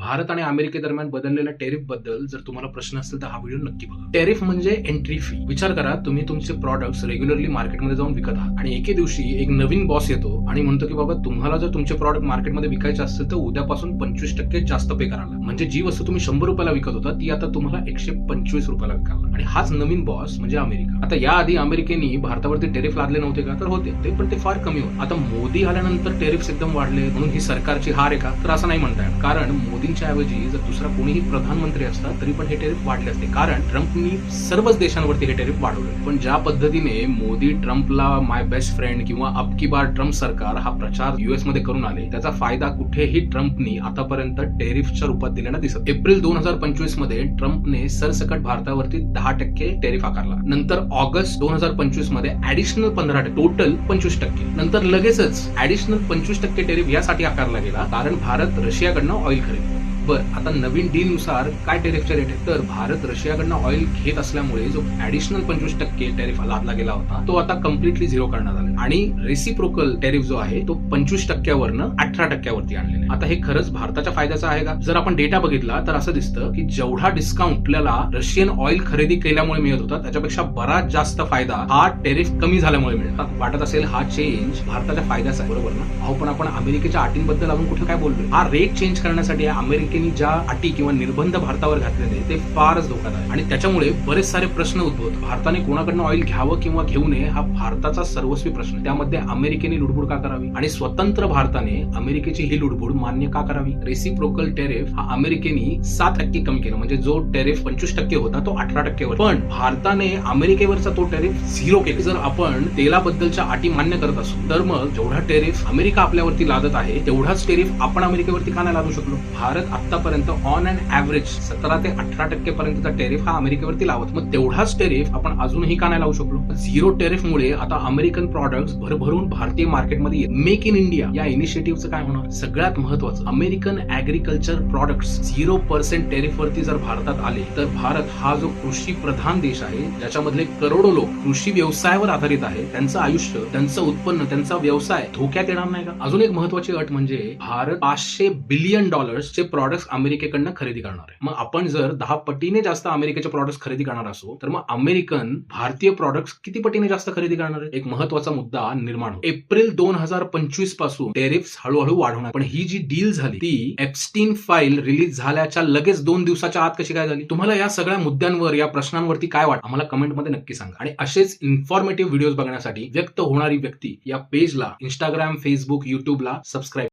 भारत आणि अमेरिकेदरम्यान बदललेल्या टेरिफ बद्दल जर तुम्हाला प्रश्न असेल तर हा व्हिडिओ नक्की बघा. टेरिफ म्हणजे एंट्री फी. विचार करा, तुम्ही तुमचे प्रॉडक्ट्स रेग्युलरली मार्केटमध्ये जाऊन विकत आहात आणि एके दिवशी एक नवीन बॉस येतो आणि म्हणतो की बाबा तुम्हाला जर तुमचे प्रॉडक्ट मार्केटमध्ये विकायचे असतील तर उद्यापासून 25% जास्त पे करायला. म्हणजे जी वस्तू तुम्ही 100 रुपयाला विकत होता ती आता तुम्हाला 125 रुपयाला विकायला. आणि हाच नवीन बॉस म्हणजे अमेरिका. आता याआधी अमेरिकेने भारतावरती टेरिफ लादले नव्हते का? तर होते ते, पण ते फार कमी होते. आता मोदी आल्यानंतर टेरिफ्स एकदम वाढले म्हणून ही सरकारची हार आहे का? तर असं नाही म्हणता येणार. कारण मोदींच्या ऐवजी जर दुसरा कोणीही प्रधानमंत्री असता तरी पण हे टेरिफ वाढले असते. कारण ट्रम्पनी सर्वच देशांवरती हे टेरिफ वाढवले. पण ज्या पद्धतीने मोदी ट्रम्पला माय बेस्ट फ्रेंड किंवा अब की बार ट्रम्प सरकार हा प्रचार युएस मध्ये करून आले, त्याचा फायदा कुठेही ट्रम्पनी आतापर्यंत टेरिफच्या रूपात दिलेला दिसत. एप्रिल 2025 मध्ये ट्रम्पने सरसकट भारतावरती 10% टेरिफ आकारला. नंतर ऑगस्ट 2025 मध्ये ऍडिशनल 15%, टोटल 25%. नंतर लगेचच ऍडिशनल 25% टेरिफ यासाठी आकारला गेला कारण भारत रशियाकडनं ऑइल खरेदी. आता नवीन डील नुसार काय टेरिफचे रेट आहे? तर भारत रशियाकडनं ऑइल घेत असल्यामुळे जो ऍडिशनल 25% टेरिफ लादला गेला होता तो आता कम्प्लिटली झिरो करण्यात आला आणि रेसिप्रोकल टेरिफ जो आहे तो 25%वरनं 18%वरती आणलेला. आता हे खरंच भारताच्या फायद्याचं आहे का? जर आपण डेटा बघितला तर असं दिसतं की जेवढा डिस्काउंट आपल्याला रशियन ऑइल खरेदी केल्यामुळे मिळत होता त्याच्यापेक्षा बराच जास्त फायदा हा टेरिफ कमी झाल्यामुळे मिळतात. वाटत असेल हा चेंज भारताच्या फायद्याचा आहे, बरोबर ना? अहो पण आपण अमेरिकेच्या अटींबद्दल अजून कुठे काय बोलतोय? हा रेट चेंज करण्यासाठी अमेरिकेने ज्या अटी किंवा निर्बंध भारतावर घातलेले ते फारच धोकादायक आहे आणि त्याच्यामुळे बरेच सारे प्रश्न उद्भवतात. भारताने कोणाकडनं ऑइल घ्यावं किंवा घेऊ नये हा भारताचा सर्वस्वी प्रश्न. त्यामध्ये अमेरिकेने लुडबुड का करावी आणि स्वतंत्र भारताने अमेरिकेची ही लुडबुड मान्य का करावी? रेसिप्रोकल टेरिफ हा अमेरिकेने 7% कमी केला, म्हणजे जो टेरिफ 25% होता तो 18% वर. पण भारताने अमेरिकेवरचा तो टेरिफ 0 केला. जर आपण तेलाबद्दलच्या अटी मान्य करत असू तर मग जेवढा टेरिफ अमेरिका आपल्यावरती लादत आहे तेवढाच टेरिफ आपण अमेरिकेवरती का नाही लादू शकलो? भारत आतापर्यंत ऑन अँड ऍव्हरेज 17 ते 18% पर्यंतचा टेरिफ हा अमेरिकेवरती लावत. मग तेवढाच टेरिफ आपण अजूनही का नाही लावू शकलो? 0 टेरिफ मुळे आता अमेरिकन प्रॉडक्ट्स भरभरून भारतीय मार्केटमध्ये येत. मेक इन इंडिया या इनिशिएटिव्हचं काय होणार? सगळ्यात महत्वाचं, अमेरिकन ऍग्रिकल्चर प्रॉडक्ट्स 0% टेरिफ वरती जर भारतात आले तर भारत हा जो कृषी प्रधान देश आहे ज्याच्यामधले करोडो लोक कृषी व्यवसायावर आधारित आहे, त्यांचं आयुष्य, त्यांचं उत्पन्न, त्यांचा व्यवसाय धोक्यात येणार नाही का? अजून एक महत्वाची अट म्हणजे भारत $500 बिलियन चे प्रॉडक्ट्स अमेरिकेकडनं खरेदी करणार आहे. मग आपण जर 10 पटीने जास्त अमेरिकेचे प्रॉडक्ट्स खरेदी करणार असो तर मग अमेरिकन भारतीय प्रॉडक्ट्स किती पटीने जास्त खरेदी करणार आहे? एक महत्वाचा मुद्दा निर्माण होतो. एप्रिल 2025 पासून टेरिफ्स हळूहळू वाढवणार. पण ही जी डील झाली ती एप्स्टीन फाईल रिलीज झाल्याच्या लगेच 2 दिवसाच्या आत कशी काय झाली? तुम्हाला या सगळ्या मुद्द्यांवर, या प्रश्नांवरती काय वाटतं आम्हाला कमेंटमध्ये नक्की सांगा. आणि असेच इन्फॉर्मेटिव्ह व्हिडिओज बघण्यासाठी व्यक्त होणारी व्यक्ती या पेजला इंस्टाग्राम, फेसबुक, युट्यूबला सबस्क्राईब